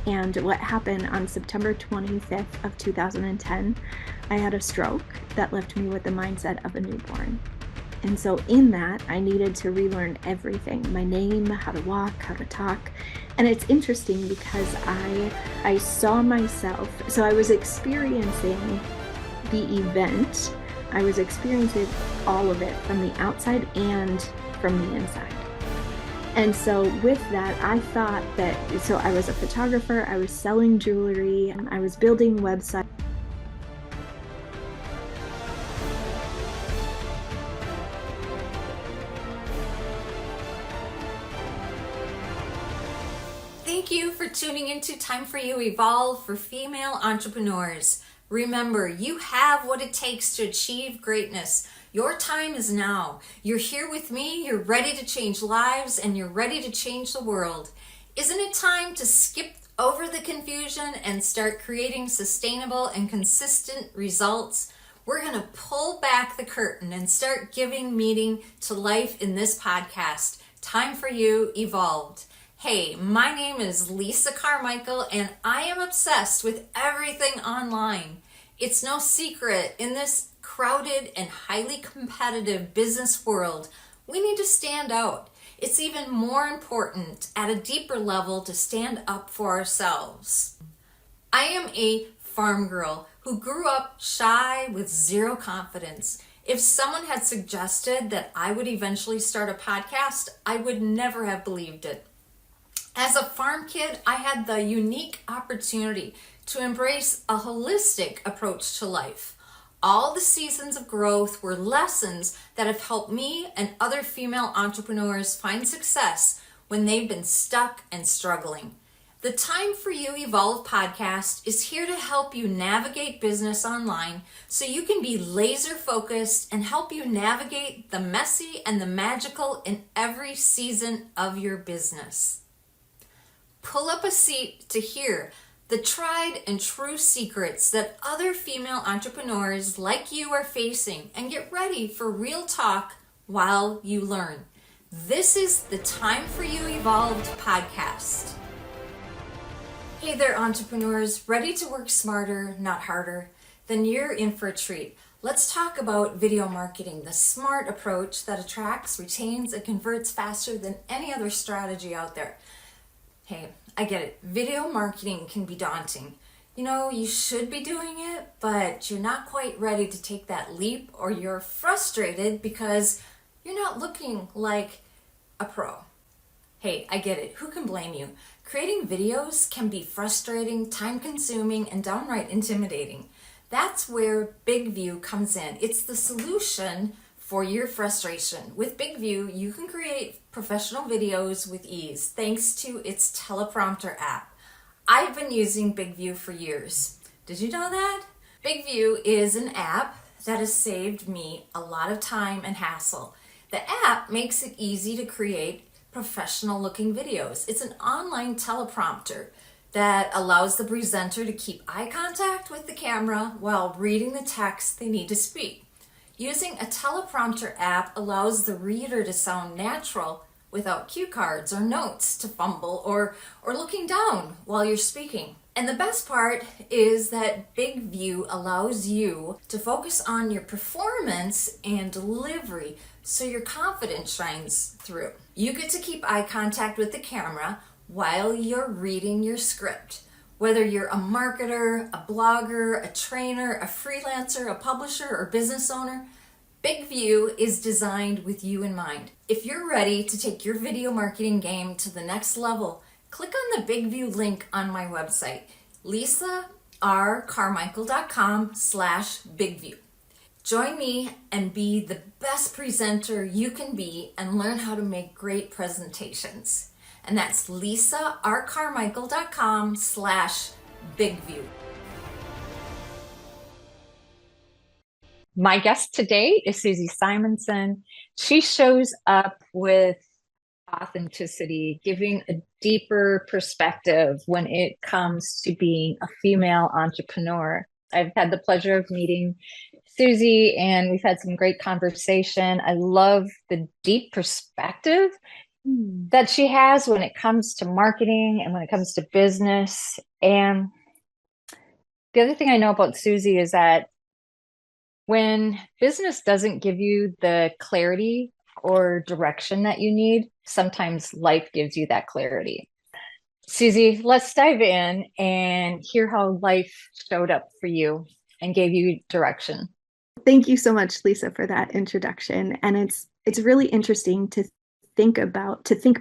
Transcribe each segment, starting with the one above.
And what happened on September 25th of 2010, I had a stroke that left me with the mindset of a newborn. And so in that, I needed to relearn everything, my name, how to walk, how to talk. And it's interesting because I saw myself, so I was experiencing the event, I was experiencing all of it from the outside and from the inside. And so with that, I thought that, so I was a photographer, I was selling jewelry, I was building websites. Thank you for tuning into Time for You Evolve for female entrepreneurs. Remember, you have what it takes to achieve greatness. Your time is now. You're here with me, you're ready to change lives, and you're ready to change the world. Isn't it time to skip over the confusion and start creating sustainable and consistent results? We're going to pull back the curtain and start giving meaning to life in this podcast. Time for You Evolved. Hey, my name is Lisa Carmichael, and I am obsessed with everything online. It's no secret, in this crowded and highly competitive business world, we need to stand out. It's even more important at a deeper level to stand up for ourselves. I am a farm girl who grew up shy with zero confidence. If someone had suggested that I would eventually start a podcast, I would never have believed it. As a farm kid, I had the unique opportunity to embrace a holistic approach to life. All the seasons of growth were lessons that have helped me and other female entrepreneurs find success when they've been stuck and struggling. The Time for You Evolve podcast is here to help you navigate business online so you can be laser focused and help you navigate the messy and the magical in every season of your business. Pull up a seat to hear the tried and true secrets that other female entrepreneurs like you are facing, and get ready for real talk while you learn. This is the Time for You Evolved podcast. Hey there, entrepreneurs, ready to work smarter, not harder? Then you're in for a treat. Let's talk about video marketing, the smart approach that attracts, retains, and converts faster than any other strategy out there. Hey, I get it. Video marketing can be daunting. You know, you should be doing it, but you're not quite ready to take that leap, or you're frustrated because you're not looking like a pro. Hey, I get it. Who can blame you? Creating videos can be frustrating, time-consuming, and downright intimidating. That's where Big View comes in. It's the solution for your frustration. With Big View, you can create professional videos with ease thanks to its teleprompter app. I've been using Big View for years. Did you know that? Big View is an app that has saved me a lot of time and hassle. The app makes it easy to create professional looking videos. It's an online teleprompter that allows the presenter to keep eye contact with the camera while reading the text they need to speak. Using a teleprompter app allows the reader to sound natural without cue cards or notes to fumble or looking down while you're speaking. And the best part is that Big View allows you to focus on your performance and delivery so your confidence shines through. You get to keep eye contact with the camera while you're reading your script. Whether you're a marketer, a blogger, a trainer, a freelancer, a publisher, or business owner, Big View is designed with you in mind. If you're ready to take your video marketing game to the next level, click on the Big View link on my website, lisarcarmichael.com/bigview. Join me and be the best presenter you can be and learn how to make great presentations. And that's lisarcarmichael.com/bigview. My guest today is Suzy Simonson. She shows up with authenticity, giving a deeper perspective when it comes to being a female entrepreneur. I've had the pleasure of meeting Suzy, and we've had some great conversation. I love the deep perspective Mm. that she has when it comes to marketing and when it comes to business. And the other thing I know about Suzy is that when business doesn't give you the clarity or direction that you need, sometimes life gives you that clarity. Suzy, let's dive in and hear how life showed up for you and gave you direction. Thank you so much, Lisa, for that introduction. And it's really interesting to think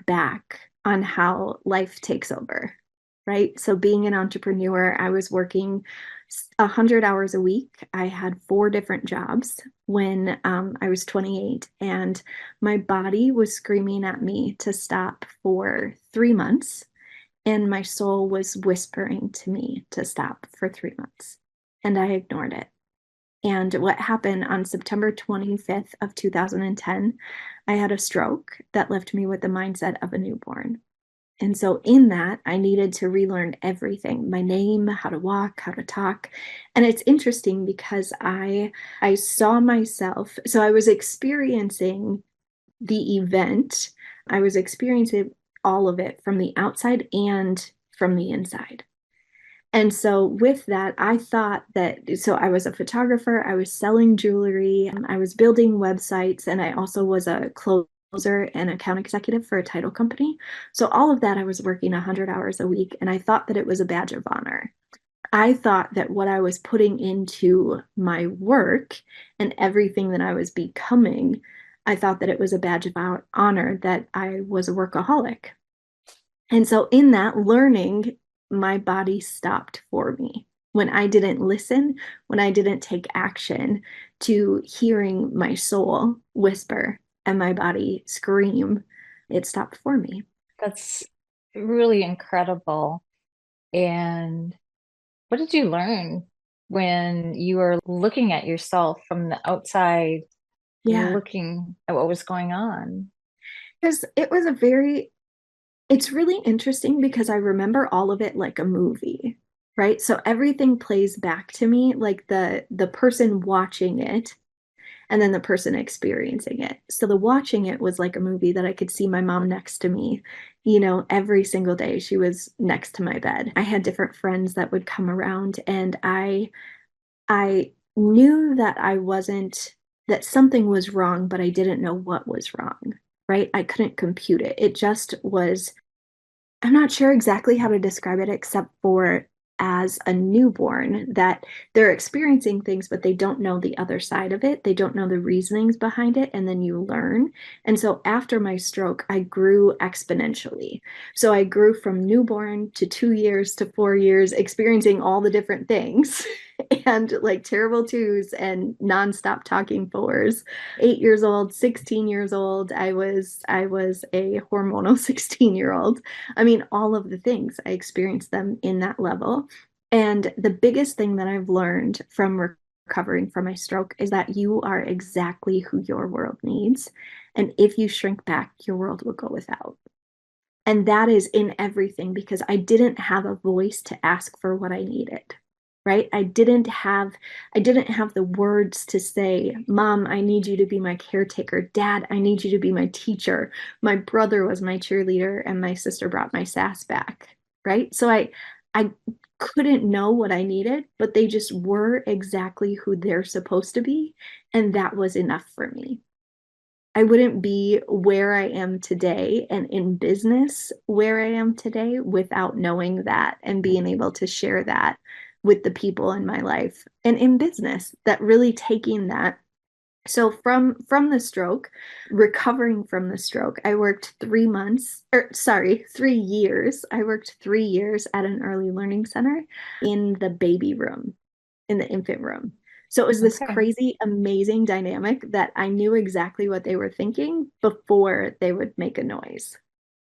back on how life takes over, right? So being an entrepreneur, I was working 100 hours a week. I had four different jobs when I was 28, and my body was screaming at me to stop for 3 months, and my soul was whispering to me to stop for 3 months, and I ignored it. And what happened on September 25th of 2010, I had a stroke that left me with the mindset of a newborn. And so in that, I needed to relearn everything, my name, how to walk, how to talk. And it's interesting because I saw myself, so I was experiencing the event. I was experiencing all of it from the outside and from the inside. And so with that, I thought that, so I was a photographer, I was selling jewelry, I was building websites, and I also was a closer and account executive for a title company. So all of that, I was working 100 hours a week, and I thought that it was a badge of honor. I thought that what I was putting into my work and everything that I was becoming, I thought that it was a badge of honor that I was a workaholic. And so, in that learning, my body stopped for me. When I didn't listen, when I didn't take action to hearing my soul whisper and my body scream, it stopped for me. That's really incredible. And what did you learn when you were looking at yourself from the outside, Yeah, looking at what was going on? because it's really interesting because I remember all of it like a movie, right? So everything plays back to me like the person watching it and then the person experiencing it. So the watching it was like a movie that I could see my mom next to me, every single day she was next to my bed. I had different friends that would come around, and I knew that I wasn't that something was wrong, but I didn't know what was wrong, right? I couldn't compute it. It just was. I'm not sure exactly how to describe it except for as a newborn that they're experiencing things, but they don't know the other side of it. They don't know the reasonings behind it. And then you learn. And so after my stroke, I grew exponentially. So I grew from newborn to 2 years to 4 years, experiencing all the different things and like terrible twos and nonstop talking fours. 8 years old, 16 years old. I was a hormonal 16-year-old. I mean, all of the things, I experienced them in that level. And the biggest thing that I've learned from recovering from my stroke is that you are exactly who your world needs. And if you shrink back, your world will go without. And that is in everything because I didn't have a voice to ask for what I needed. Right? I didn't have the words to say, Mom, I need you to be my caretaker. Dad, I need you to be my teacher. My brother was my cheerleader and my sister brought my sass back. Right? So I couldn't know what I needed, but they just were exactly who they're supposed to be. And that was enough for me. I wouldn't be where I am today and in business where I am today without knowing that and being able to share that with the people in my life and in business, that really taking that. So from the stroke, recovering from the stroke, I worked 3 months, or sorry, 3 years. I worked 3 years at an early learning center in the baby room, in the infant room. So it was this Okay. crazy, amazing dynamic that I knew exactly what they were thinking before they would make a noise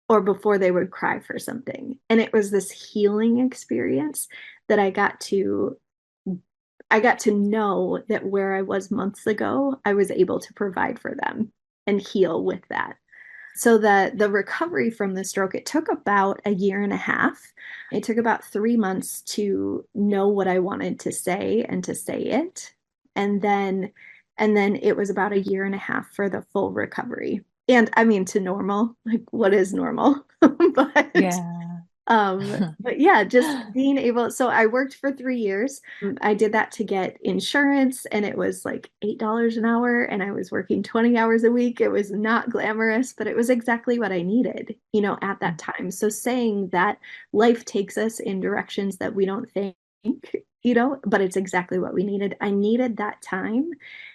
or before they would cry for something. And it was this healing experience that I got to know that where I was months ago, I was able to provide for them and heal with that. So the recovery from the stroke, it took about a year and a half. It took about 3 months to know what I wanted to say and to say it. And then it was about a year and a half for the full recovery. And I mean to normal, like what is normal? But Yeah. but yeah, just being able, so I worked for 3 years. I did that to get insurance and it was like $8 an hour and I was working 20 hours a week. It was not glamorous, but it was exactly what I needed, at that time. So saying that life takes us in directions that we don't think, but it's exactly what we needed. I needed that time.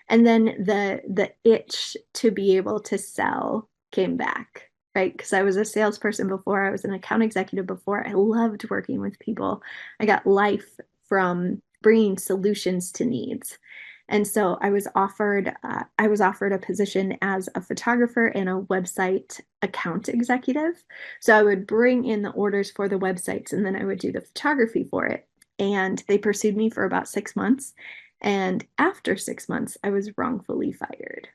And then the itch to be able to sell came back, right? Because I was a salesperson before, I was an account executive before. I loved working with people. I got life from bringing solutions to needs. And so I was offered a position as a photographer and a website account executive. So I would bring in the orders for the websites and then I would do the photography for it. And they pursued me for about 6 months. And after 6 months, I was wrongfully fired.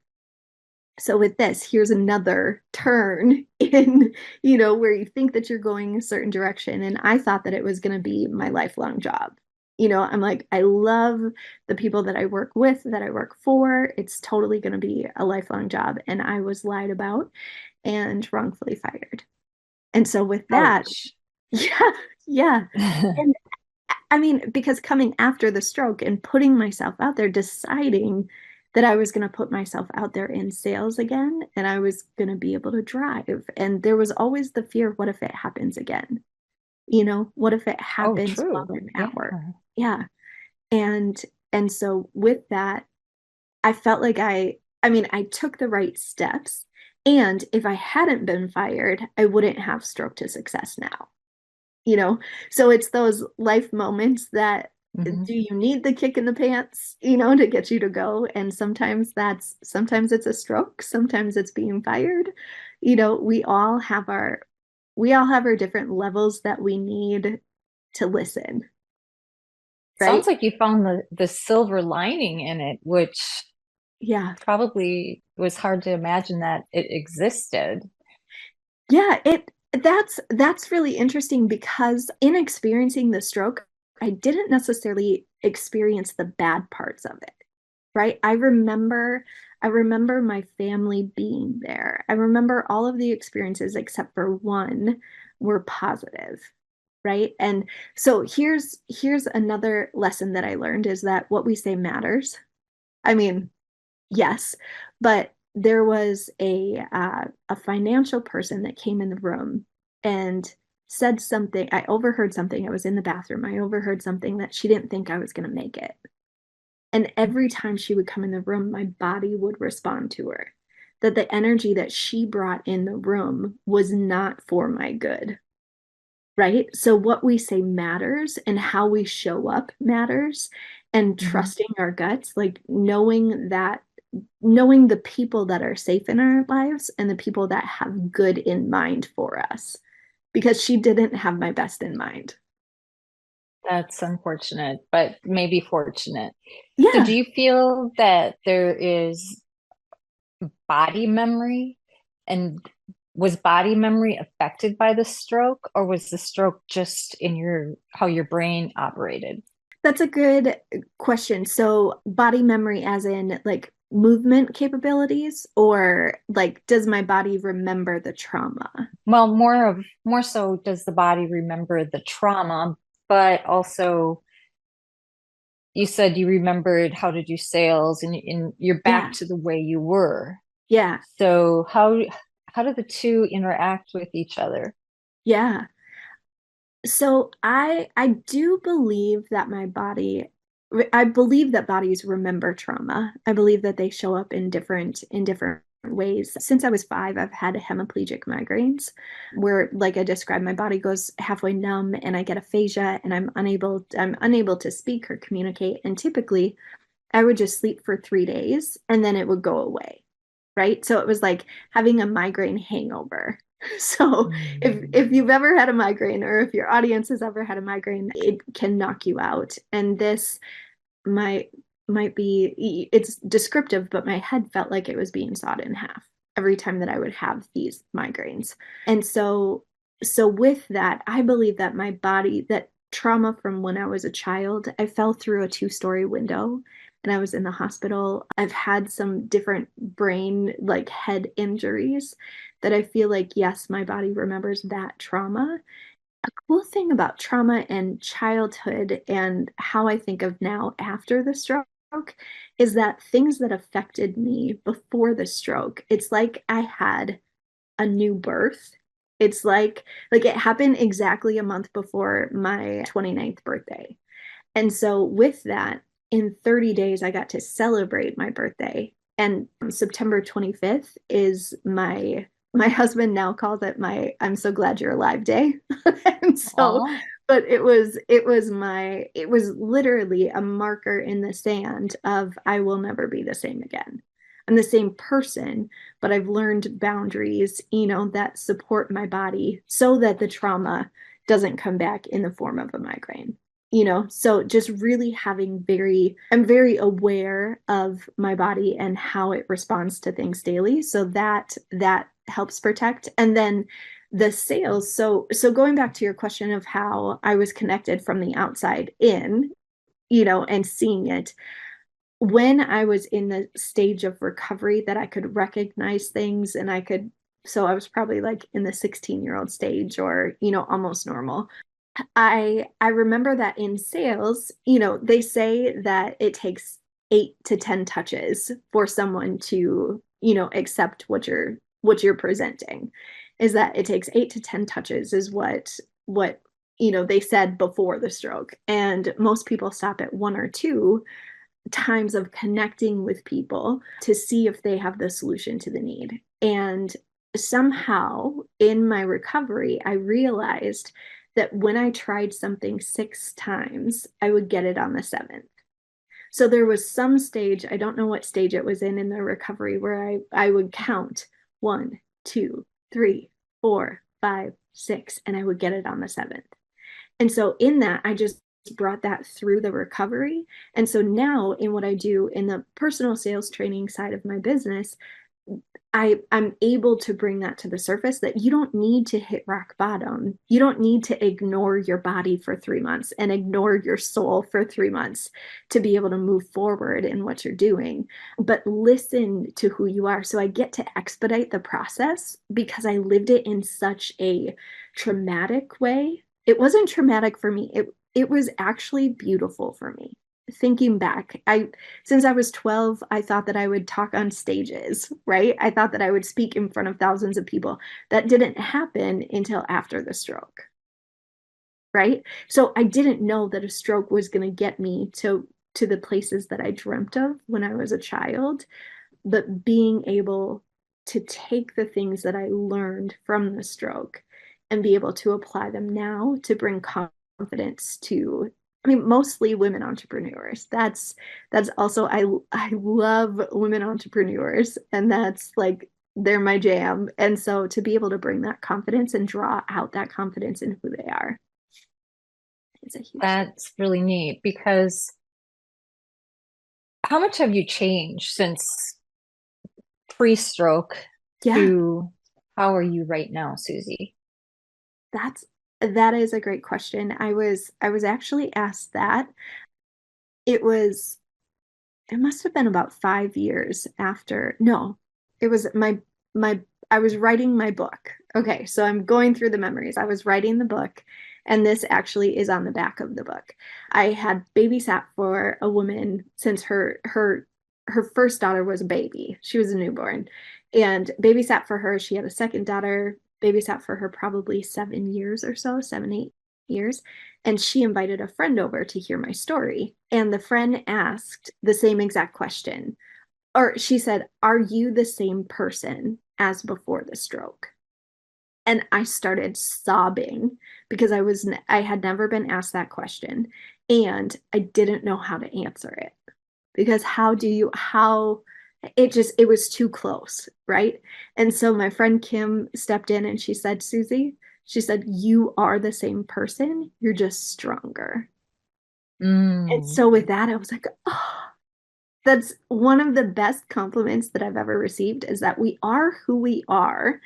So with this, here's another turn in, where you think that you're going a certain direction. And I thought that it was going to be my lifelong job. I'm like, I love the people that I work with, that I work for. It's totally going to be a lifelong job. And I was lied about and wrongfully fired. And so with that, Ouch. yeah, yeah. And I mean, because coming after the stroke and putting myself out there, deciding that I was going to put myself out there in sales again and I was going to be able to drive. And there was always the fear, what if it happens again? What if it Oh, happens while true. I'm Yeah. at work? Yeah. And and so with that, I felt like I mean, I took the right steps. And if I hadn't been fired, I wouldn't have stroke to success now you know so it's those life moments that Hmm. do you need the kick in the pants to get you to go, and sometimes it's a stroke, sometimes it's being fired. We all have our different levels that we need to listen, Sounds right? like you found the silver lining in it, which Yeah. probably was hard to imagine that it existed. Yeah, that's really interesting because in experiencing the stroke, I didn't necessarily experience the bad parts of it, right? I remember my family being there. I remember all of the experiences except for one were positive, right? And so here's another lesson that I learned is that what we say matters. I mean, yes, but there was a financial person that came in the room and said something. I overheard something. I was in the bathroom. I overheard something that she didn't think I was going to make it. And every time she would come in the room, my body would respond to her. That the energy that she brought in the room was not for my good, right? So what we say matters and how we show up matters, and Mhm. trusting our guts, like knowing the people that are safe in our lives and the people that have good in mind for us, because she didn't have my best in mind. That's unfortunate, but maybe fortunate. So, do Yeah. you feel that there is body memory? And was body memory affected by the stroke, or was the stroke just in how your brain operated? That's a good question. So, body memory, as in like movement capabilities, or like, does my body remember the trauma? Well, more so, does the body remember the trauma, but also you said you remembered how to do sales and you're back Yeah. to the way you were. Yeah. So how do the two interact with each other? Yeah. So I do believe that I believe that bodies remember trauma. I believe that they show up in different ways. Since I was 5, I've had hemiplegic migraines where, like I described, my body goes halfway numb and I get aphasia and I'm unable to speak or communicate. And typically I would just sleep for 3 days and then it would go away. Right. So it was like having a migraine hangover. So if Mm. you've ever had a migraine, or if your audience has ever had a migraine, it can knock you out. And this might might be, it's descriptive, but my head felt like it was being sawed in half every time that I would have these migraines. And so with that, I believe that my body, that trauma from when I was a child, I fell through a 2-story window and I was in the hospital. I've had some different brain, like head injuries that I feel like, yes, my body remembers that trauma. A cool thing about trauma and childhood and how I think of now after the stroke is that things that affected me before the stroke, it's like I had a new birth. It's like it happened exactly a month before my 29th birthday. And so with that, in 30 days, I got to celebrate my birthday. And September 25th is my husband now calls it my I'm so glad you're alive day. And so, Aw. but it was literally a marker in the sand of I will never be the same again. I'm the same person, but I've learned boundaries, that support my body so that the trauma doesn't come back in the form of a migraine. So just really I'm very aware of my body and how it responds to things daily, so that helps protect. And then the sales, so going back to your question of how I was connected from the outside in, and seeing it when I was in the stage of recovery, that I could recognize things, and so I was probably like in the 16-year-old stage, or almost normal. I remember that in sales, they say that it takes 8 to 10 touches for someone to, accept what you're presenting. Is that it takes 8 to 10 touches is what they said before the stroke. And most people stop at 1 or 2 times of connecting with people to see if they have the solution to the need. And somehow in my recovery, I realized that when I tried something 6 times, I would get it on the seventh. So there was some stage, I don't know what stage it was in the recovery, where I would count 1, 2, 3, 4, 5, 6, and I would get it on the seventh. And so in that, I just brought that through the recovery. And so now in what I do in the personal sales training side of my business, I'm able to bring that to the surface, that you don't need to hit rock bottom. You don't need to ignore your body for 3 months and ignore your soul for 3 months to be able to move forward in what you're doing, but listen to who you are. So I get to expedite the process because I lived it in such a traumatic way. It wasn't traumatic for me. It was actually beautiful for me. Thinking back, since I was 12, I thought that I would talk on stages, right? I thought that I would speak in front of thousands of people. That didn't happen until after the stroke, right? So I didn't know that a stroke was going to get me to the places that I dreamt of when I was a child. But being able to take the things that I learned from the stroke and be able to apply them now to bring confidence to, I mean, mostly women entrepreneurs. That's also, I love women entrepreneurs, and that's like they're my jam. And so to be able to bring that confidence and draw out that confidence in who they are is a huge thing. That's really neat because how much have you changed since pre-stroke Yeah, to how are you right now, Suzy? that's that is a great question. I was actually asked that. It was it must have been about 5 years after. No, it was my I was writing my book. Okay, so I'm going through the memories. I was writing the book, and this actually is on the back of the book. I had babysat for a woman since her first daughter was a baby. She was a newborn, and babysat for her. She had a second daughter, babysat for her probably 7 years or so, 7, 8 years. And she invited a friend over to hear my story. And the friend asked the same exact question. Or she said, "Are you the same person as before the stroke?" And I started sobbing because I had never been asked that question, and I didn't know how to answer it. Because how it was too close, right? And so my friend Kim stepped in and she said, "Suzy," she said, "you are the same person, you're just stronger." And Mm. so with that, I was like, oh, that's one of the best compliments that I've ever received, is that we are who we are.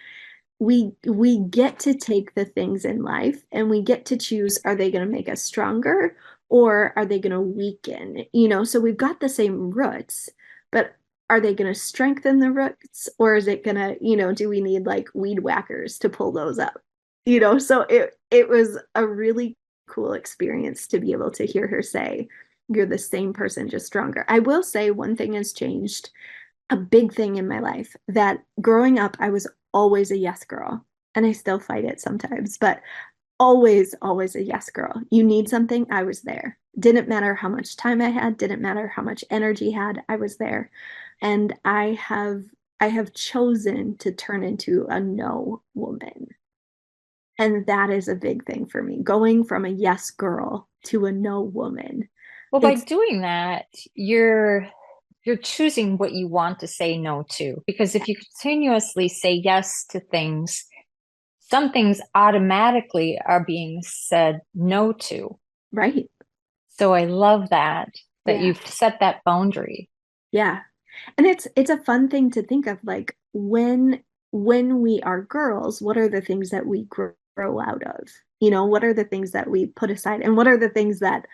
we get to take the things in life and we get to choose, are they going to make us stronger or are they going to weaken? So we've got the same roots, but are they going to strengthen the roots or is it going to, do we need like weed whackers to pull those up? So it was a really cool experience to be able to hear her say, you're the same person, just stronger. I will say one thing has changed, a big thing in my life, that growing up, I was always a yes girl. And I still fight it sometimes, but always, always a yes girl. You need something, I was there. Didn't matter how much time I had, didn't matter how much energy I had, I was there. And I have chosen to turn into a no woman. And that is a big thing for me, going from a yes girl to a no woman. Well, by It's doing that, you're choosing what you want to say no to. Because if you continuously say yes to things, some things automatically are being said no to. right. So I love that Yeah. you've set that boundary. Yeah. And it's a fun thing to think of, like when we are girls, what are the things that we grow out of? What are the things that we put aside and what are the things that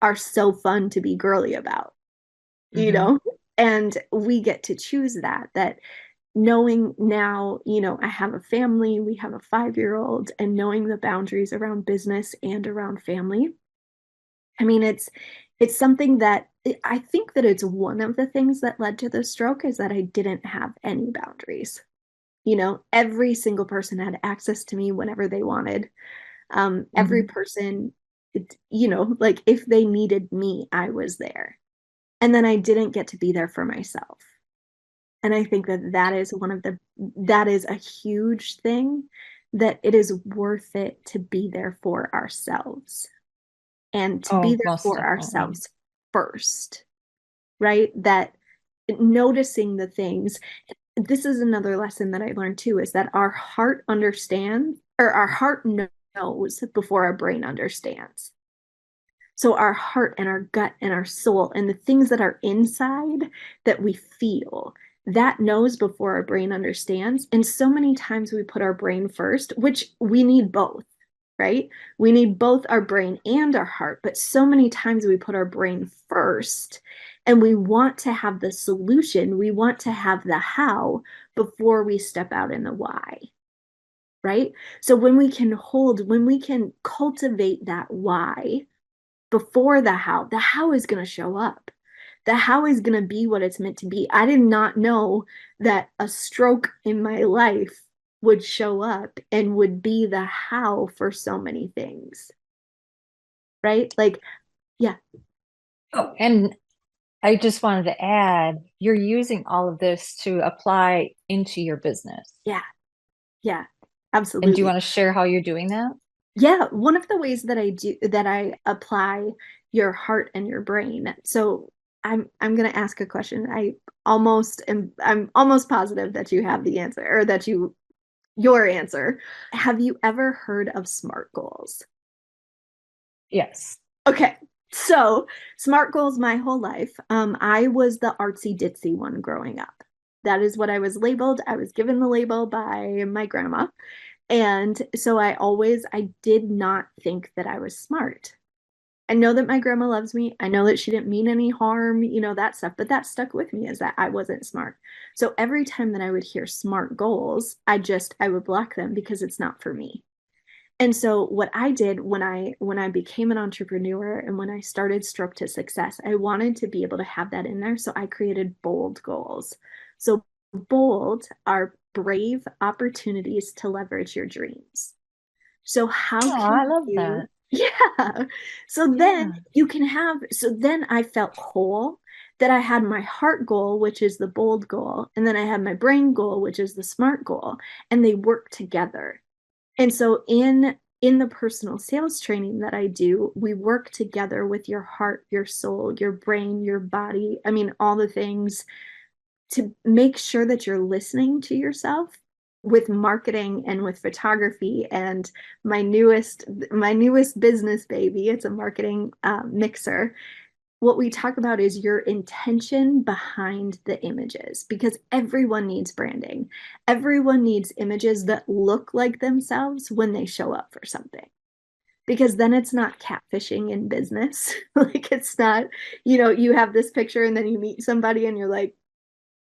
are so fun to be girly about? You Hmm. know? And we get to choose that knowing now, I have a family, we have a 5-year-old, and knowing the boundaries around business and around family. I mean, it's something that I think that it's one of the things that led to the stroke is that I didn't have any boundaries. Every single person had access to me whenever they wanted. Every Hmm. person, like if they needed me, I was there. And then I didn't get to be there for myself. And I think that that is a huge thing, that it is worth it to be there for ourselves and to be Oh, there most for definitely. ourselves first, right? That noticing the things. This is another lesson that I learned too, is that our heart understands, or our heart knows before our brain understands. So our heart and our gut and our soul and the things that are inside that we feel, that knows before our brain understands. And so many times we put our brain first, which we need both, right? We need both our brain and our heart, but so many times we put our brain first and we want to have the solution, we want to have the how before we step out in the why, right? So when we can cultivate that why before the how is going to show up. The how is going to be what it's meant to be. I did not know that a stroke in my life would show up and would be the how for so many things, right? Like, yeah, Oh, and I just wanted to add, you're using all of this to apply into your business. yeah, yeah, And do you absolutely. want to share how you're doing that? Yeah, one of the ways that I apply your heart and your brain. So I'm going to ask a question. I'm almost positive that you have the answer, or that your answer. Have you ever heard of SMART goals? Yes. Okay. So, SMART goals my whole life. I was the artsy ditzy one growing up. That is what I was labeled. I was given the label by my grandma. And so I did not think that I was smart. I know that my grandma loves me. I know that she didn't mean any harm, that stuff, but that stuck with me, is that I wasn't smart. So every time that I would hear SMART goals, I would block them because it's not for me. And so what I did when I became an entrepreneur and when I started Stroke to Success, I wanted to be able to have that in there. So I created bold goals. So bold are brave opportunities to leverage your dreams. So how Oh, I can love you, that. yeah. Yeah. So then I felt whole, that I had my heart goal, which is the bold goal, and then I had my brain goal, which is the smart goal, and they work together. And so in the personal sales training that I do, we work together with your heart, your soul, your brain, your body. I mean, all the things, to make sure that you're listening to yourself with marketing and with photography. And my newest business baby, it's a marketing mixer. what we talk about is your intention behind the images, because everyone needs branding. Everyone needs images that look like themselves when they show up for something, because then it's not catfishing in business. Like it's not, you have this picture and then you meet somebody and you're like,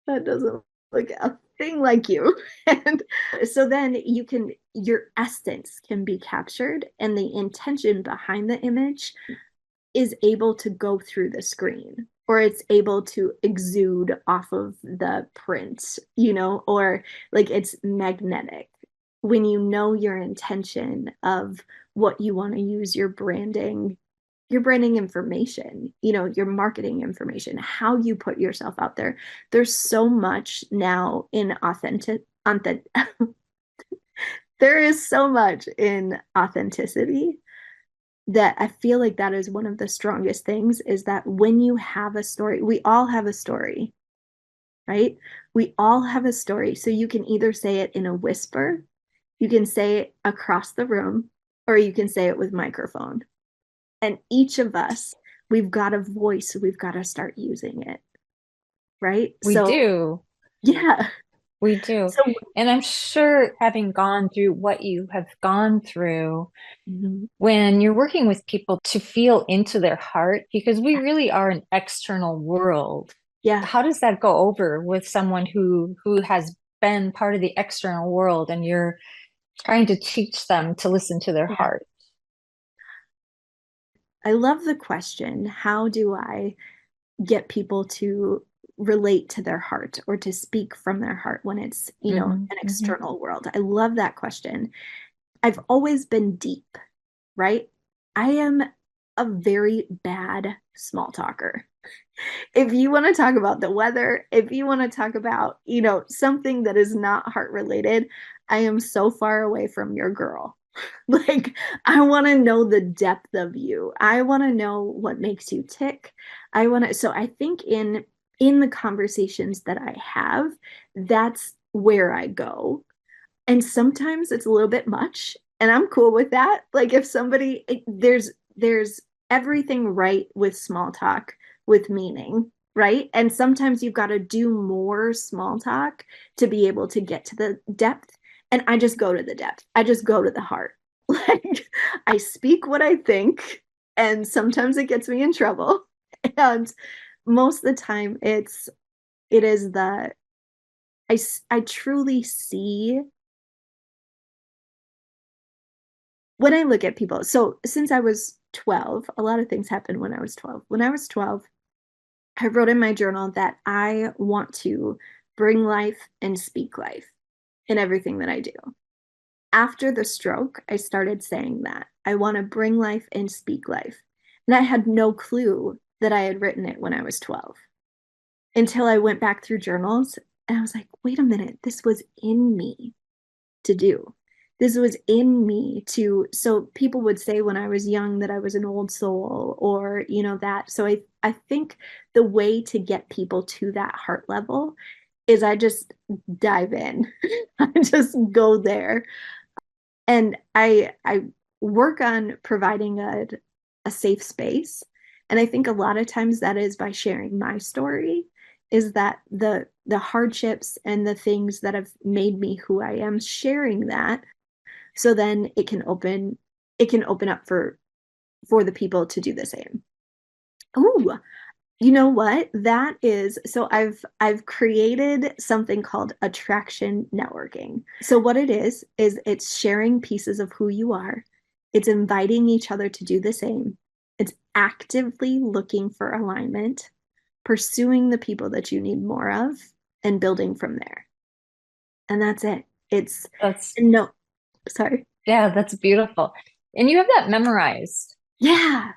that doesn't look a thing like you. And so then your essence can be captured, and the intention behind the image is able to go through the screen, or it's able to exude off of the print, or like it's magnetic. When you know your intention of what you want to use your branding information, your marketing information, how you put yourself out there. There's so much now in there is so much in authenticity, that I feel like that is one of the strongest things, is that when you have a story, we all have a story, right? We all have a story. So you can either say it in a whisper, you can say it across the room, or you can say it with microphone. And each of us, we've got a voice, we've got to start using it, right? We So, do. yeah. We do. So, And I'm sure, having gone through what you have gone through, mhm, when you're working with people, to feel into their heart, because we really are an external world. yeah. How does that go over with someone who has been part of the external world, and you're trying to teach them to listen to their Yeah. heart? I love the question. How do I get people to relate to their heart, or to speak from their heart when it's, Hmm. an Hmm. external world? I love that question. I've always been deep, right? I am a very bad small talker. If you want to talk about the weather, if you want to talk about, something that is not heart related, I am so far away from your girl. Like, I want to know the depth of you. I want to know what makes you tick. So I think in the conversations that I have, that's where I go. And sometimes it's a little bit much, and I'm cool with that. Like, if somebody there's everything right with small talk, with meaning, right? And sometimes you've got to do more small talk to be able to get to the depth. And I just go to the depth. I just go to the heart. Like, I speak what I think, and sometimes it gets me in trouble. And most of the time it is I truly see when I look at people. So since I was 12, a lot of things happened when I was 12. When I was 12, I wrote in my journal that I want to bring life and speak life in everything that I do. After the stroke, I started saying that I want to bring life and speak life. And I had no clue that I had written it when I was 12, until I went back through journals and I was like, wait a minute, this was in me to do. This was in me to, so people would say when I was young that I was an old soul, or, that. So I think the way to get people to that heart level is I just dive in. I just go there. And I work on providing a safe space. And I think a lot of times that is by sharing my story, is that the hardships and the things that have made me who I am, sharing that, so then it can open up for the people to do the same. Ooh, you know what? That is, so I've created something called attraction networking. So what it is it's sharing pieces of who you are. It's inviting each other to do the same. It's actively looking for alignment, pursuing the people that you need more of, and building from there. And that's it. It's That's, no, sorry. yeah, that's beautiful. And you have that memorized. Yeah.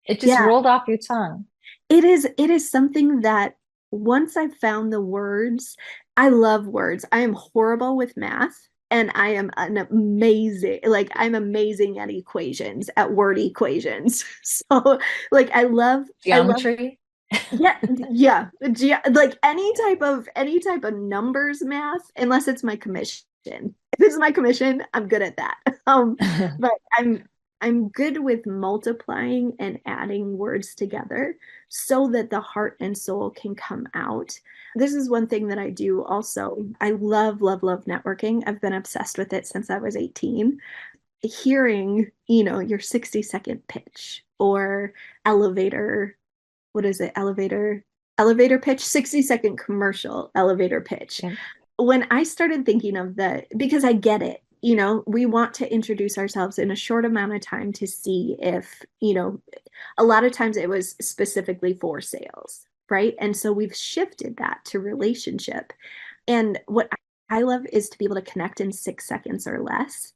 It just Yeah. rolled off your tongue. It is something that once I've found the words, I love words. I am horrible with math, and I am I'm amazing at equations, at word equations. So like I love Geometry. yeah, yeah, like any type of numbers math, unless it's my commission. If it's my commission, I'm good at that. But I'm I'm good with multiplying and adding words together so that the heart and soul can come out. This is one thing that I do also. I love, love, love networking. I've been obsessed with it since I was 18. Hearing, your 60-second pitch or elevator, what is it? Elevator pitch, 60-second commercial elevator pitch. Yeah. When I started thinking of because I get it, we want to introduce ourselves in a short amount of time to see if, a lot of times it was specifically for sales, right? And so we've shifted that to relationship. And what I love is to be able to connect in 6 seconds or less.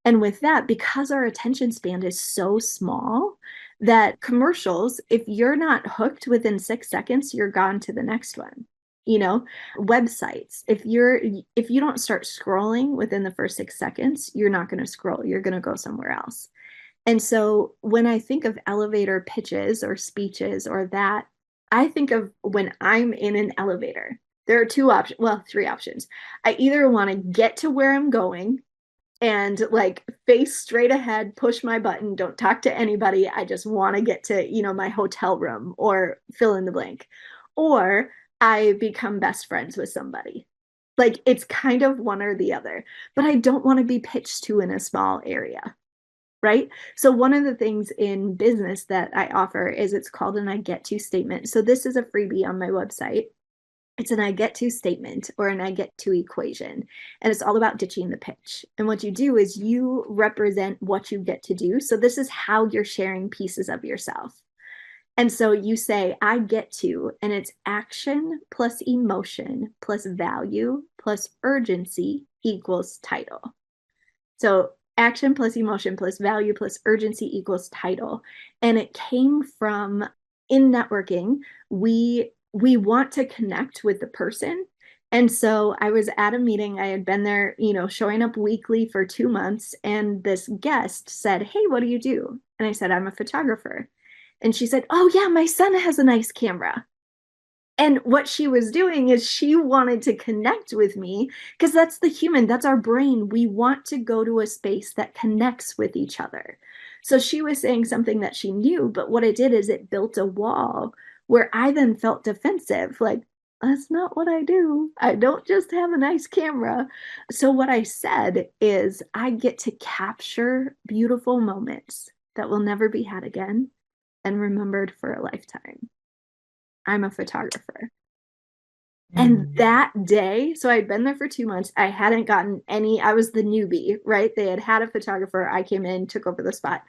And with that, because our attention span is so small, that commercials, if you're not hooked within 6 seconds, you're gone to the next one. Websites, if you don't start scrolling within the first 6 seconds, you're not going to scroll. You're going to go somewhere else. And so when I think of elevator pitches or speeches or that, I think of when I'm in an elevator. There are three options. I either want to get to where I'm going and like face straight ahead, push my button, don't talk to anybody. I just want to get to, my hotel room or fill in the blank. Or I become best friends with somebody. Like it's kind of one or the other, but I don't want to be pitched to in a small area. Right. So one of the things in business that I offer is it's called an I get to statement. So this is a freebie on my website. It's an I get to statement or an I get to equation. And it's all about ditching the pitch. And what you do is you represent what you get to do. So this is how you're sharing pieces of yourself. And so you say, I get to, and it's action plus emotion plus value plus urgency equals title. So action plus emotion plus value plus urgency equals title. And it came from in networking, we want to connect with the person. And so I was at a meeting, I had been there, showing up weekly for 2 months. And this guest said, hey, what do you do? And I said, I'm a photographer. And she said, oh yeah, my son has a nice camera. And what she was doing is she wanted to connect with me because that's the human, that's our brain. We want to go to a space that connects with each other. So she was saying something that she knew, but what it did is it built a wall where I then felt defensive, like, that's not what I do. I don't just have a nice camera. So what I said is I get to capture beautiful moments that will never be had again and remembered for a lifetime. I'm a photographer. And that day, so I'd been there for 2 months. I hadn't gotten I was the newbie, right? They had a photographer. I came in, took over the spot.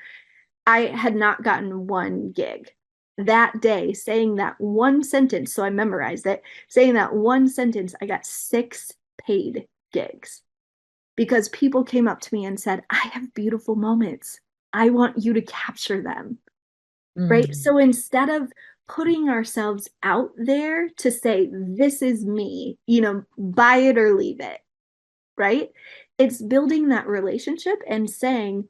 I had not gotten one gig. That day, saying that one sentence, so I memorized it, saying that one sentence, I got 6 paid gigs because people came up to me and said, I have beautiful moments. I want you to capture them, right? So instead of putting ourselves out there to say, this is me, buy it or leave it, right? It's building that relationship and saying,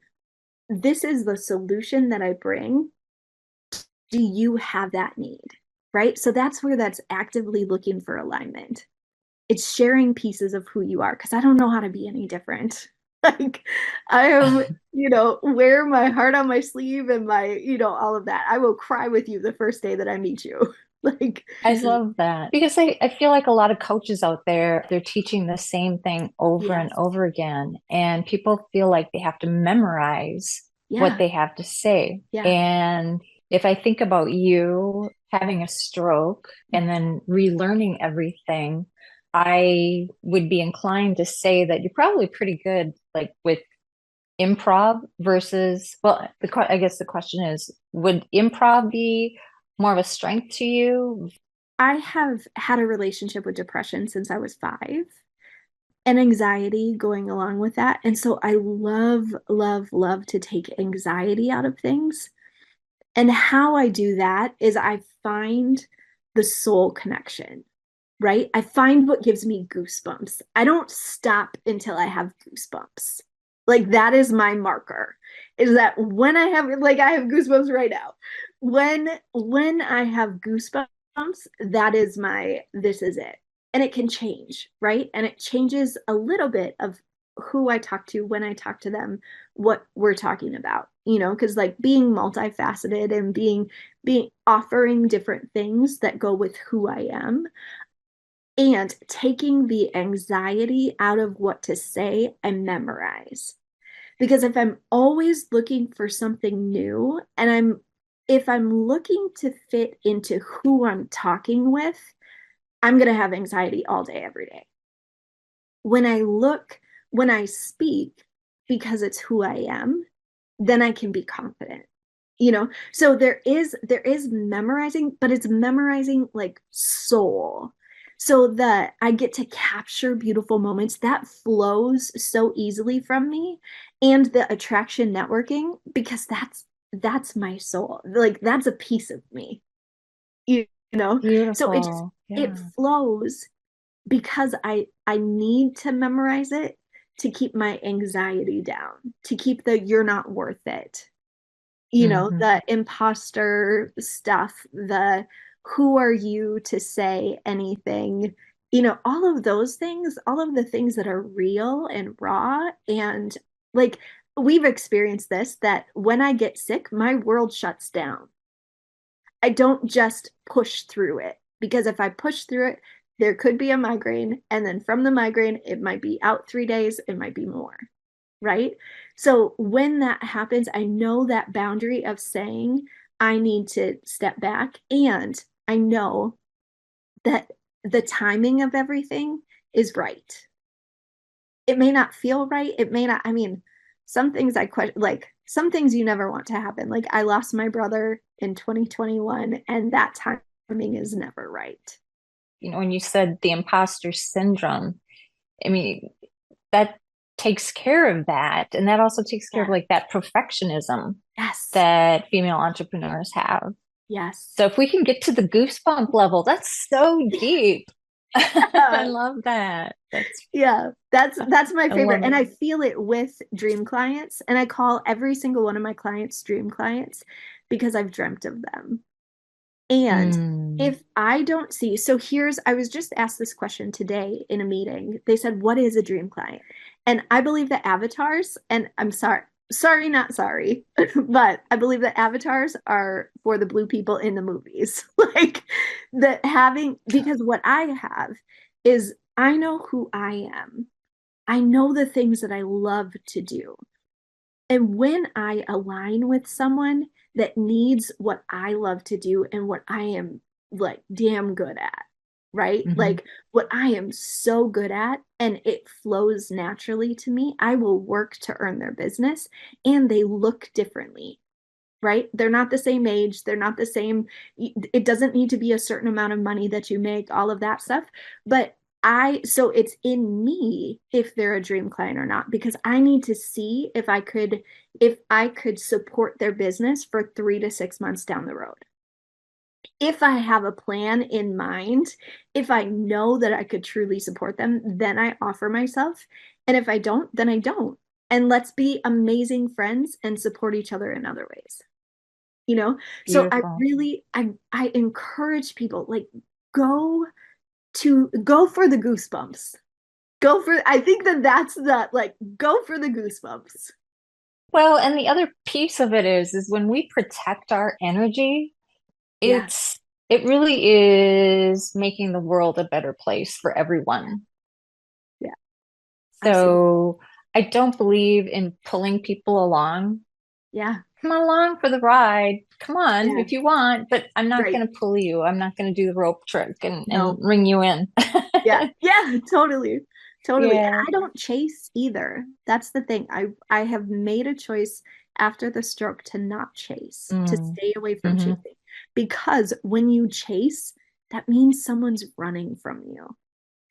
this is the solution that I bring. Do you have that need? Right? So that's where that's actively looking for alignment. It's sharing pieces of who you are because I don't know how to be any different. Like I am, wear my heart on my sleeve and my, all of that. I will cry with you the first day that I meet you. Like I love that because I feel like a lot of coaches out there, they're teaching the same thing over and yes. over again. And people feel like they have to memorize what Yeah. they have to say. Yeah. And if I think about you having a stroke and then relearning everything, I would be inclined to say that you're probably pretty good, like with improv versus, well, I guess the question is, would improv be more of a strength to you? I have had a relationship with depression since I was 5 and anxiety going along with that. And so I love, love, love to take anxiety out of things. And how I do that is I find the soul connection, right? I find what gives me goosebumps. I don't stop until I have goosebumps. Like that is my marker. Is that when I have I have goosebumps right now. When I have goosebumps, that is this is it. And it can change, right? And it changes a little bit of who I talk to, when I talk to them, what we're talking about. because like being multifaceted and being offering different things that go with who I am and taking the anxiety out of what to say and memorize. Because if I'm always looking for something new and if I'm looking to fit into who I'm talking with, I'm going to have anxiety all day, every day. When when I speak because it's who I am, then I can be confident. So there is memorizing, but it's memorizing like soul, so that I get to capture beautiful moments that flows so easily from me, and the attraction networking, because that's my soul, like that's a piece of me, so Beautiful. it Yeah. flows because I need to memorize it to keep my anxiety down, to keep the you're not worth it, Hmm. the imposter stuff, the who are you to say anything, all of those things, all of the things that are real and raw. And like, we've experienced this, that when I get sick, my world shuts down. I don't just push through it, because if I push through it, there could be a migraine. And then from the migraine, it might be out 3 days, it might be more. Right. So when that happens, I know that boundary of saying I need to step back. And I know that the timing of everything is right. It may not feel right. It may not, I mean, some things I question, like some things you never want to happen. Like I lost my brother in 2021, and that timing is never right. When you said the imposter syndrome, I mean, that takes care of that. And that also takes care of Yeah. like that perfectionism Yes. that female entrepreneurs have. Yes. So if we can get to the goosebump level, that's so deep. I love that. Yeah, that's my I favorite. love And it. I feel it with dream clients. And I call every single one of my clients dream clients, because I've dreamt of them. And Mm. if I don't see, so I was just asked this question today in a meeting. They said, what is a dream client? And I believe that avatars, and I'm sorry, not sorry, but I believe that avatars are for the blue people in the movies. Like that, because what I have is I know who I am. I know the things that I love to do. And when I align with someone that needs what I love to do and what I am like damn good at, right? Hmm. Like what I am so good at, and it flows naturally to me, I will work to earn their business, and they look differently, right? They're not the same age, they're not the same. It doesn't need to be a certain amount of money that you make, all of that stuff. But so it's in me if they're a dream client or not, because I need to see if I could support their business for 3 to 6 months down the road. If I have a plan in mind, if I know that I could truly support them, then I offer myself. And if I don't, then I don't. And let's be amazing friends and support each other in other ways. So I Beautiful. really I encourage people, like, go for the goosebumps. I think that's like, go for the goosebumps. Well, and the other piece of it is when we protect our energy, Yeah. it really is making the world a better place for everyone. Yeah, absolutely. So I don't believe in pulling people along. Yeah. Come along for the ride. Come on Yeah. if you want, but I'm not Right. going to pull you. I'm not going to do the rope trick and No. ring you in. Yeah. Yeah, totally. Totally. And Yeah. I don't chase either. That's the thing. I have made a choice after the stroke to not chase, to Mm. stay away from Hmm. chasing. Because when you chase, that means someone's running from you.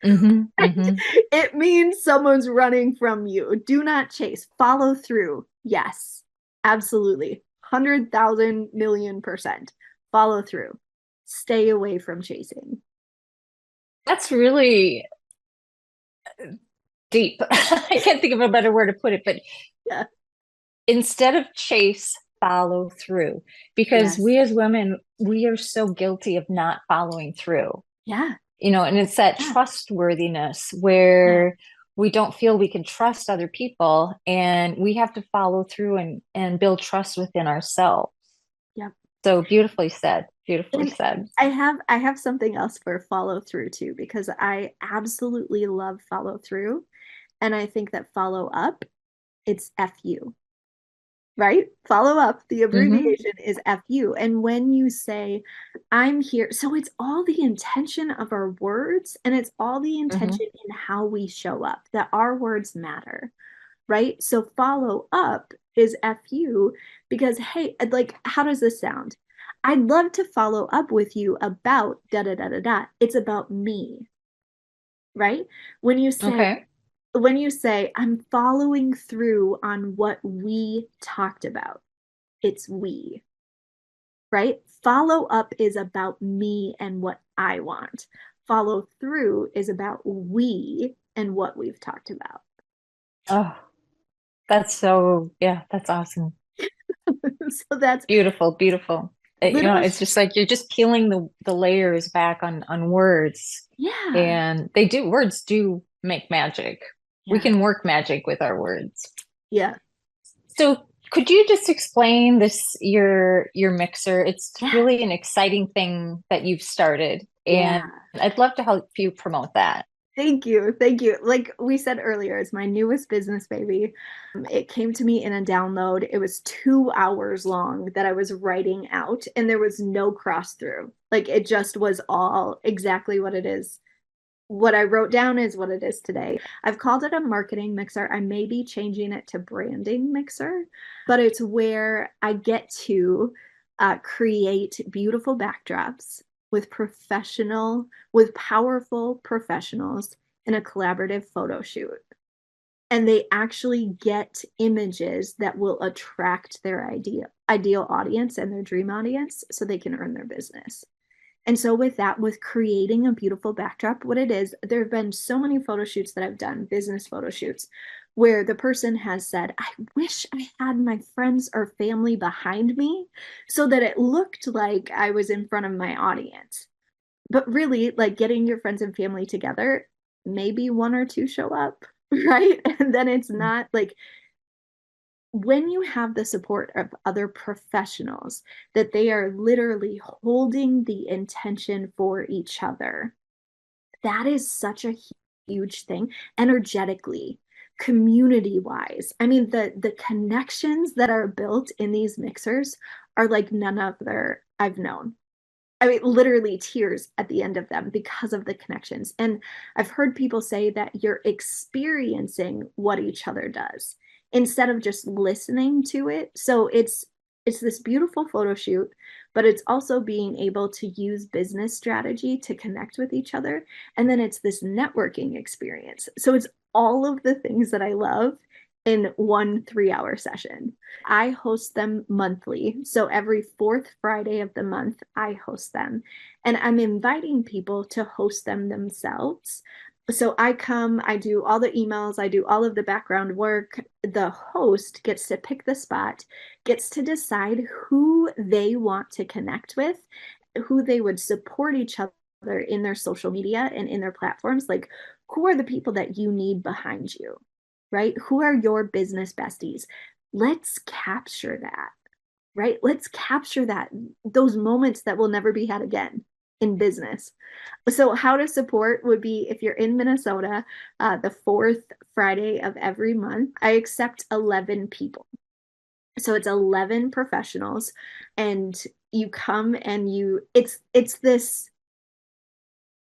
Hmm. Hmm. It means someone's running from you. Do not chase. Follow through. Yes, absolutely. 100,000 million%. Follow through. Stay away from chasing. That's really deep. I can't think of a better word to put it, but Yeah. instead of chase, follow through. Because Yes. we as women, we are so guilty of not following through. Yeah. And it's that Yeah. trustworthiness Yeah. where we don't feel we can trust other people, and we have to follow through and build trust within ourselves. Yep. So beautifully said, beautifully And said. I have something else for follow through too, because I absolutely love follow through. And I think that follow up, it's FU, right? Follow up, the Hmm. abbreviation is FU. And when you say, I'm here, so it's all the intention of our words and it's all the Hmm. intention in how we show up, that our words matter, right? So follow up is FU because, hey, like, how does this sound? I'd love to follow up with you about da da da da da. It's about me, right? When you say, Okay. I'm following through on what we talked about, it's we, right? Follow up is about me and what I want. Follow through is about we and what we've talked about. Oh, that's so, yeah, that's awesome. So that's Beautiful, beautiful. little, It's just like you're just peeling the layers back on words. yeah, And words do make magic. We yeah, can work magic with our words. yeah, So could you just explain your mixer? It's yeah. really an exciting thing that you've started, Yeah. and I'd love to help you promote that. Thank you. Thank you. Like we said earlier, it's my newest business baby. It came to me in a download. It was 2 hours long that I was writing out, and there was no cross through. Like it just was all exactly what it is. What I wrote down is what it is today. I've called it a marketing mixer. I may be changing it to branding mixer, but it's where I get to create beautiful backdrops with powerful professionals in a collaborative photo shoot. And they actually get images that will attract their ideal audience and their dream audience so they can earn their business. And so with that, with creating a beautiful backdrop, what it is, there have been so many photo shoots that I've done, business photo shoots, where the person has said, I wish I had my friends or family behind me so that it looked like I was in front of my audience. But really, like getting your friends and family together, maybe one or two show up, right? And then it's not like when you have the support of other professionals that they are literally holding the intention for each other, that is such a huge thing energetically, community wise. I mean, the connections that are built in these mixers are like none other I've known. I mean, literally tears at the end of them because of the connections. And I've heard people say that you're experiencing what each other does instead of just listening to it. So it's this beautiful photo shoot, but it's also being able to use business strategy to connect with each other. And then it's this networking experience. So it's all of the things that I love in one 3 hour session. I host them monthly. So every fourth Friday of the month, I host them. And I'm inviting people to host them themselves. So I come, I do all the emails, I do all of the background work. The host gets to pick the spot, gets to decide who they want to connect with, who they would support each other in their social media and in their platforms. Like, who are the people that you need behind you? Right? Who are your business besties? Let's capture that, right? Let's capture that, those moments that will never be had again in business. So, how to support would be if you're in Minnesota, the fourth Friday of every month, I accept 11 people. So it's 11 professionals, and you come and it's this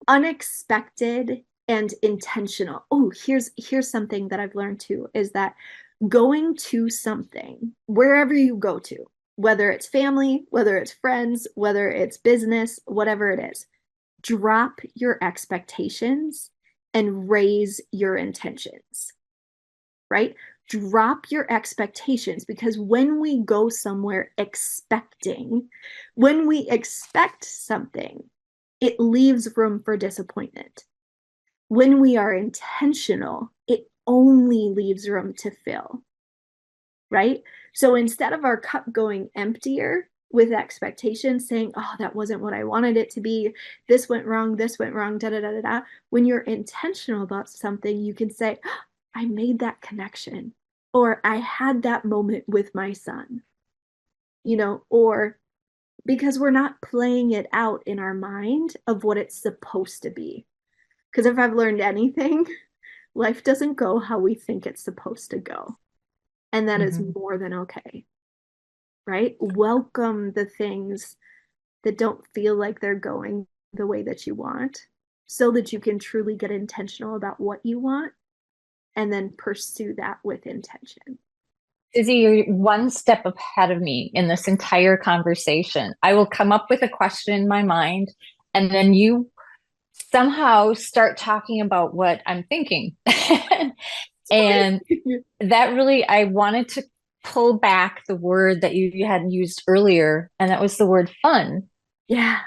unexpected and intentional. Oh, here's something that I've learned too is that going to something, wherever you go to, whether it's family, whether it's friends, whether it's business, whatever it is, drop your expectations and raise your intentions, right? Drop your expectations because when we go somewhere expecting, when we expect something, it leaves room for disappointment. When we are intentional, it only leaves room to fill, right? So instead of our cup going emptier, with expectations, saying, oh, that wasn't what I wanted it to be. This went wrong, da da da da da. When you're intentional about something, you can say, oh, I made that connection, or I had that moment with my son, or because we're not playing it out in our mind of what it's supposed to be. Because if I've learned anything, life doesn't go how we think it's supposed to go. And that is more than okay, right? Welcome the things that don't feel like they're going the way that you want, so that you can truly get intentional about what you want and then pursue that with intention. Suzy, you're one step ahead of me in this entire conversation. I will come up with a question in my mind, and then you somehow start talking about what I'm thinking. And that really, I wanted to pull back the word that you had used earlier, and that was the word fun. Yeah.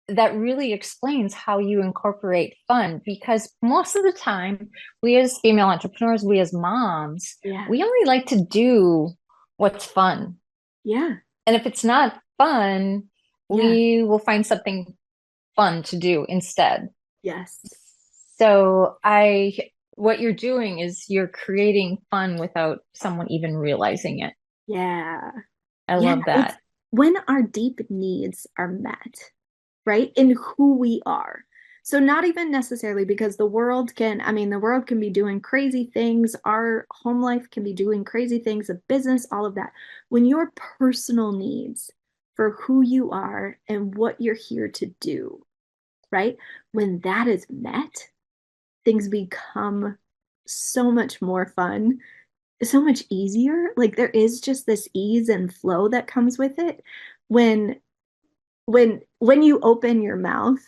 That really explains how you incorporate fun, because most of the time, we as female entrepreneurs, we as moms, Yeah. we only like to do what's fun. Yeah. And if it's not fun, we will find something fun to do instead. Yes. So what you're doing is you're creating fun without someone even realizing it. Yeah. I love It's that. when our deep needs are met, right? In who we are. So not even necessarily because the world can be doing crazy things. Our home life can be doing crazy things, a business, all of that. When your personal needs for who you are and what you're here to do, right? When that is met, things become so much more fun, so much easier. Like there is just this ease and flow that comes with it when when you open your mouth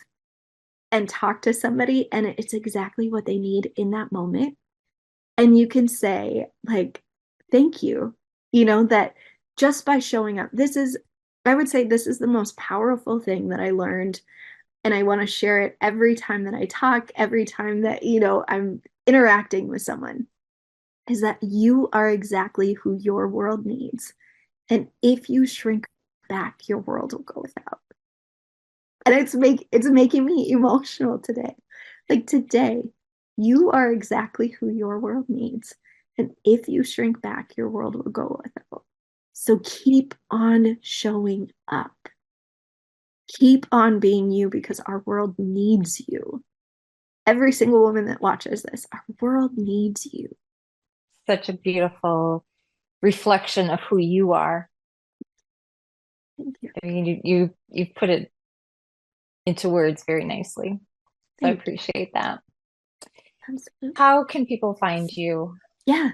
and talk to somebody and it's exactly what they need in that moment, and you can say like thank you, that just by showing up. I would say this is the most powerful thing that I learned, and I want to share it every time that I talk, every time that I'm interacting with someone, is that you are exactly who your world needs. And if you shrink back, your world will go without. And it's making me emotional today. Like today, you are exactly who your world needs. And if you shrink back, your world will go without. So keep on showing up. Keep on being you, because our world needs you. Every single woman that watches this, our world needs you. Such a beautiful reflection of who you are. Thank you. I mean, you've put it into words very nicely. So I appreciate that. Absolutely. How can people find you Yeah.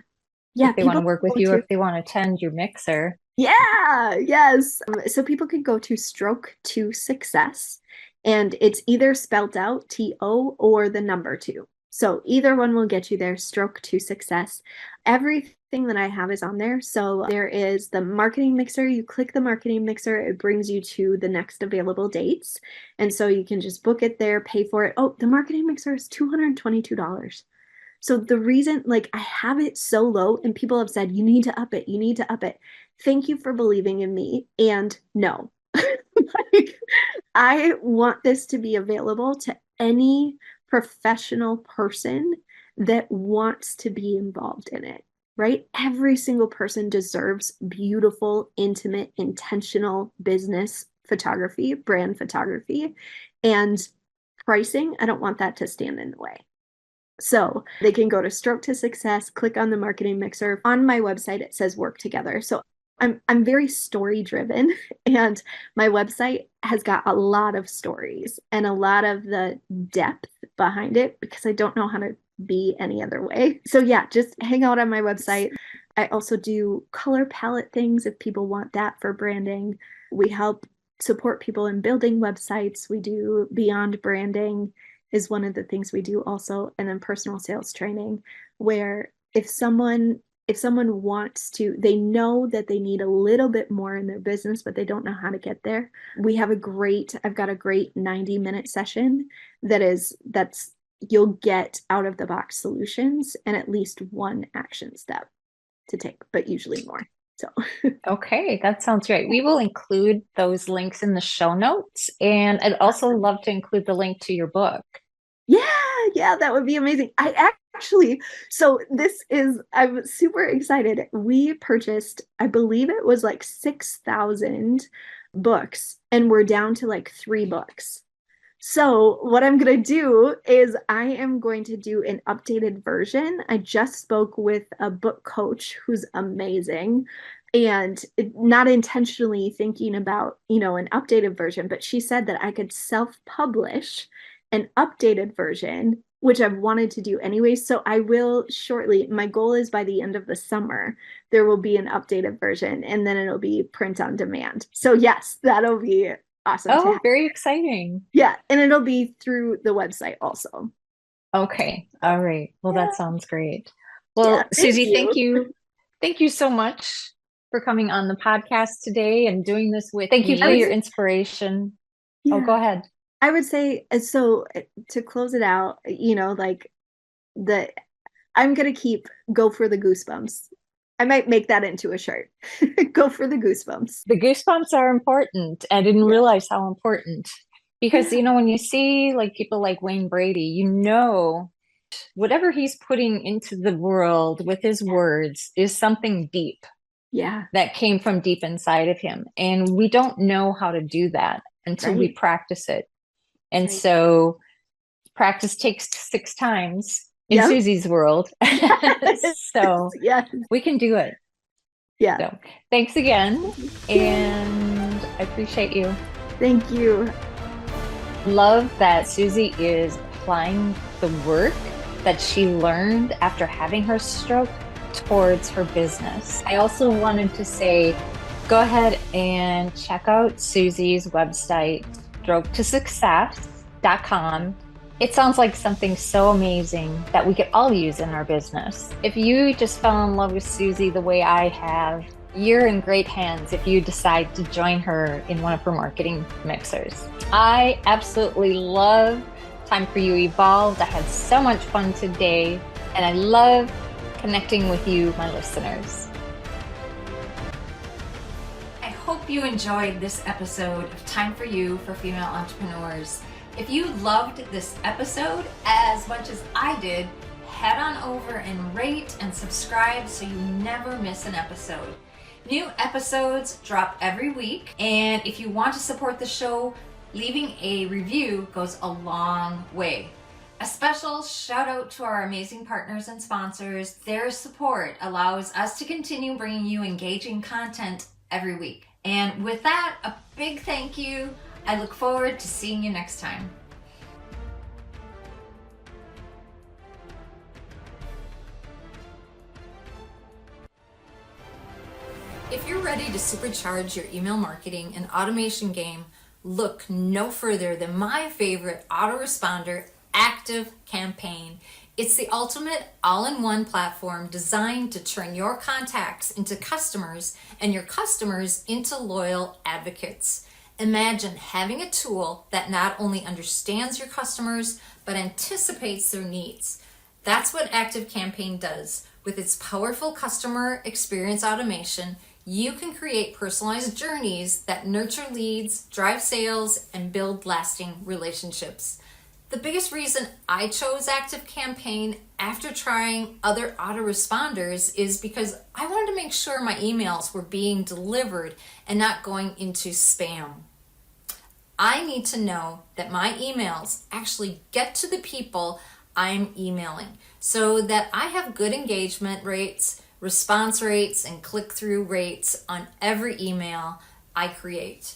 Yeah. if they want People to work can with go you, or to if they want to attend your mixer? Yeah, yes. So people can go to Stroke to Success, and it's either spelled out TO or the number two. So either one will get you there, Stroke to Success. Everything that I have is on there. So there is the marketing mixer. You click the marketing mixer, it brings you to the next available dates. And so you can just book it there, pay for it. Oh, the marketing mixer is $222. So the reason, like, I have it so low, and people have said, you need to up it, you need to up it. Thank you for believing in me. And no, like, I want this to be available to any professional person that wants to be involved in it, right? Every single person deserves beautiful, intimate, intentional business photography, brand photography, and pricing. I don't want that to stand in the way. So they can go to Stroke to Success, click on the marketing mixer. On my website, it says work together. So I'm very story driven, and my website has got a lot of stories and a lot of the depth behind it, because I don't know how to be any other way. So yeah, just hang out on my website. I also do color palette things if people want that for branding. We help support people in building websites. We do beyond branding is one of the things we do also, and then personal sales training, where if someone wants to, they know that they need a little bit more in their business, but they don't know how to get there. I've got a great 90-minute session that's you'll get out of the box solutions and at least one action step to take, but usually more. So Okay, that sounds great. We will include those links in the show notes. And I'd also love to include the link to your book. yeah, that would be amazing. I actually, so this is, I'm super excited. We purchased, I believe it was like 6,000 books, and we're down to like 3 books. So what I'm going to do is I am going to do an updated version. I just spoke with a book coach who's amazing, and not intentionally thinking about, an updated version, but she said that I could self-publish an updated version, which I've wanted to do anyway. So I will shortly. My goal is by the end of the summer, there will be an updated version, and then it'll be print on demand. So yes, that'll be awesome to Oh, have. very exciting. Yeah, and it'll be through the website also. Okay. All right. Well, Yeah, that sounds great. yeah, Well, thank Suzy, thank you. you. Thank you so much for coming on the podcast today and doing this with Thank you me. for Your your, inspiration. Oh, go yeah. ahead. I would say so to close it out, like the I'm gonna keep go for the goosebumps. I might make that into a shirt. Go for the goosebumps. The goosebumps are important. I didn't Yeah. realize how important because, Yeah. when you see like people like Wayne Brady, whatever he's putting into the world with his words is something deep Yeah. that came from deep inside of him. And we don't know how to do that until we Right. practice it. That's And right. so practice takes 6 times in Yep. Suzy's world. So Yes. we can do it. Yeah. So thanks again. Yay. And I appreciate you. Thank you. Love that Suzy is applying the work that she learned after having her stroke towards her business. I also wanted to say, go ahead and check out Suzy's website, stroketosuccess.com. It sounds like something so amazing that we could all use in our business. If you just fell in love with Suzy the way I have, you're in great hands if you decide to join her in one of her marketing mixers. I absolutely love Time for You Evolved. I had so much fun today, and I love connecting with you, my listeners. I hope you enjoyed this episode of Time for You for Female Entrepreneurs. If you loved this episode as much as I did, head on over and rate and subscribe so you never miss an episode. New episodes drop every week, and if you want to support the show, leaving a review goes a long way. A special shout out to our amazing partners and sponsors. Their support allows us to continue bringing you engaging content every week. And with that, a big thank you. I look forward to seeing you next time. If you're ready to supercharge your email marketing and automation game, look no further than my favorite autoresponder, Active Campaign. It's the ultimate all-in-one platform designed to turn your contacts into customers and your customers into loyal advocates. Imagine having a tool that not only understands your customers, but anticipates their needs. That's what Active Campaign does. With its powerful customer experience automation, you can create personalized journeys that nurture leads, drive sales, and build lasting relationships. The biggest reason I chose Active Campaign after trying other autoresponders is because I wanted to make sure my emails were being delivered and not going into spam. I need to know that my emails actually get to the people I'm emailing so that I have good engagement rates, response rates, and click-through rates on every email I create.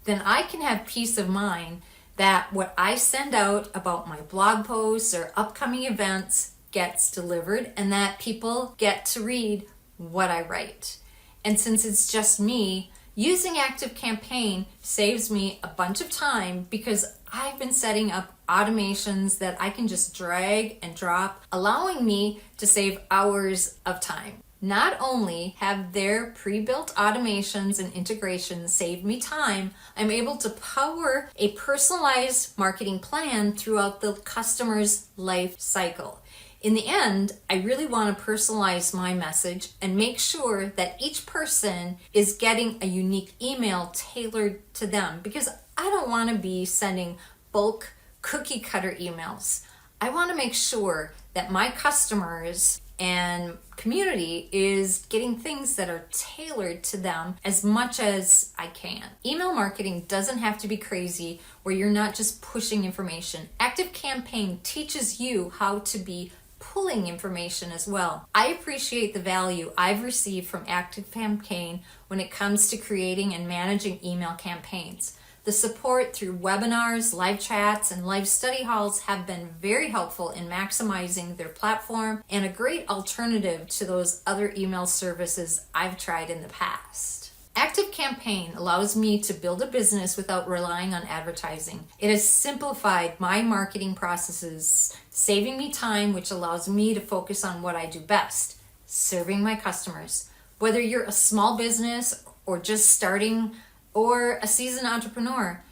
Then I can have peace of mind that what I send out about my blog posts or upcoming events gets delivered and that people get to read what I write. And since it's just me, using Active Campaign saves me a bunch of time because I've been setting up automations that I can just drag and drop, allowing me to save hours of time. Not only have their pre-built automations and integrations saved me time, I'm able to power a personalized marketing plan throughout the customer's life cycle. In the end, I really want to personalize my message and make sure that each person is getting a unique email tailored to them, because I don't want to be sending bulk cookie cutter emails. I want to make sure that my customers and community is getting things that are tailored to them as much as I can. Email marketing doesn't have to be crazy where you're not just pushing information. ActiveCampaign teaches you how to be pulling information as well. I appreciate the value I've received from ActiveCampaign when it comes to creating and managing email campaigns. The support through webinars, live chats, and live study halls have been very helpful in maximizing their platform and a great alternative to those other email services I've tried in the past. ActiveCampaign allows me to build a business without relying on advertising. It has simplified my marketing processes, saving me time, which allows me to focus on what I do best, serving my customers. Whether you're a small business or just starting or a seasoned entrepreneur,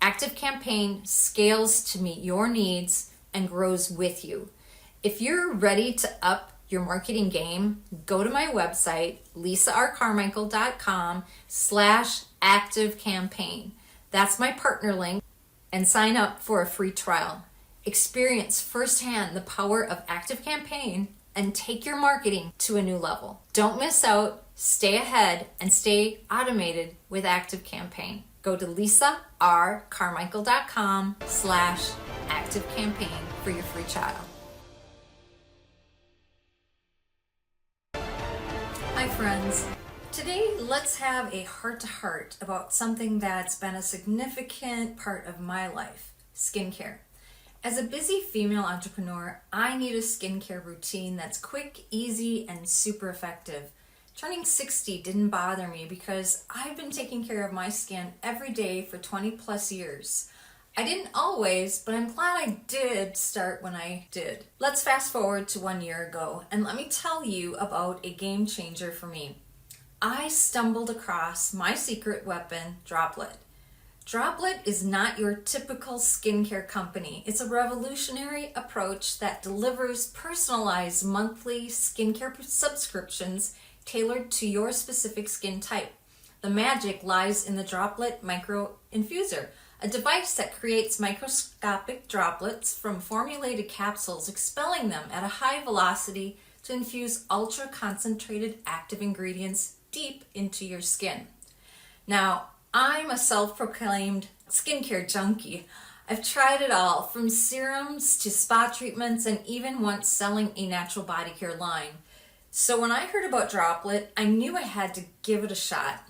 ActiveCampaign scales to meet your needs and grows with you. If you're ready to up your marketing game, go to my website, lisarcarmichael.com/activecampaign. That's my partner link, and sign up for a free trial. Experience firsthand the power of ActiveCampaign and take your marketing to a new level. Don't miss out. Stay ahead and stay automated with ActiveCampaign. Go to lisarcarmichael.com/activecampaign for your free trial. Hi friends. Today let's have a heart-to-heart about something that's been a significant part of my life, skincare. As a busy female entrepreneur, I need a skincare routine that's quick, easy, and super effective. Turning 60 didn't bother me because I've been taking care of my skin every day for 20 plus years. I didn't always, but I'm glad I did start when I did. Let's fast forward to 1 year ago, and let me tell you about a game changer for me. I stumbled across my secret weapon, Droplet. Droplet is not your typical skincare company. It's a revolutionary approach that delivers personalized monthly skincare subscriptions tailored to your specific skin type. The magic lies in the Droplet Micro Infuser, a device that creates microscopic droplets from formulated capsules, expelling them at a high velocity to infuse ultra-concentrated active ingredients deep into your skin. Now, I'm a self-proclaimed skincare junkie. I've tried it all, from serums to spa treatments, and even once selling a natural body care line. So when I heard about Droplet, I knew I had to give it a shot.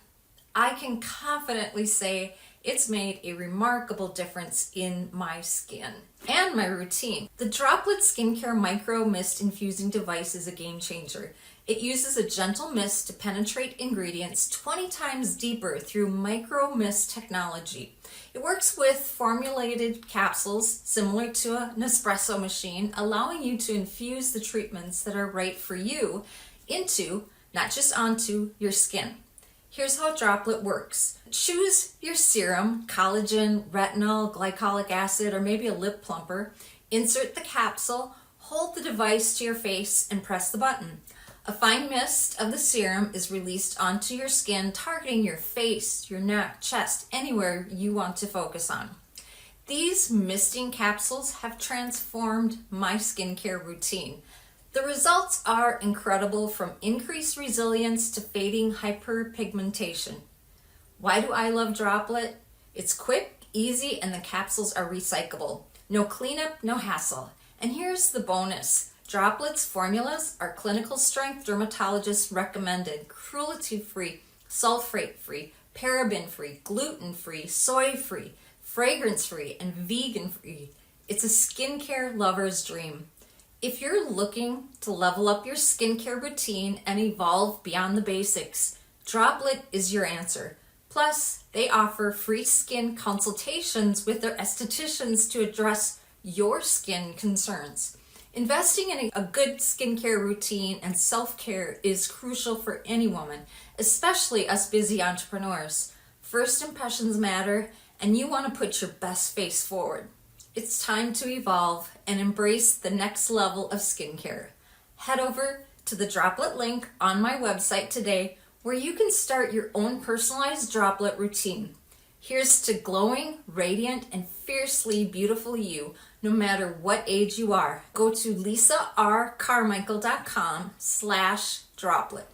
I can confidently say it's made a remarkable difference in my skin and my routine. The Droplet Skincare Micro Mist Infusing Device is a game changer. It uses a gentle mist to penetrate ingredients 20 times deeper through micro mist technology. It works with formulated capsules similar to an espresso machine, allowing you to infuse the treatments that are right for you into, not just onto, your skin. Here's how Droplet works. Choose your serum, collagen, retinol, glycolic acid, or maybe a lip plumper. Insert the capsule, hold the device to your face, and press the button. A fine mist of the serum is released onto your skin, targeting your face, your neck, chest, anywhere you want to focus on. These misting capsules have transformed my skincare routine. The results are incredible, from increased resilience to fading hyperpigmentation. Why do I love Droplet? It's quick, easy, and the capsules are recyclable. No cleanup, no hassle. And here's the bonus. Droplet's formulas are clinical strength, dermatologist recommended, cruelty-free, sulfate-free, paraben-free, gluten-free, soy-free, fragrance-free, and vegan-free. It's a skincare lover's dream. If you're looking to level up your skincare routine and evolve beyond the basics, Droplet is your answer. Plus, they offer free skin consultations with their estheticians to address your skin concerns. Investing in a good skincare routine and self-care is crucial for any woman, especially us busy entrepreneurs. First impressions matter, and you want to put your best face forward. It's time to evolve and embrace the next level of skincare. Head over to the droplet link on my website today where you can start your own personalized droplet routine. Here's to glowing, radiant, and fiercely beautiful you, no matter what age you are. Go to lisarcarmichael.com/droplet.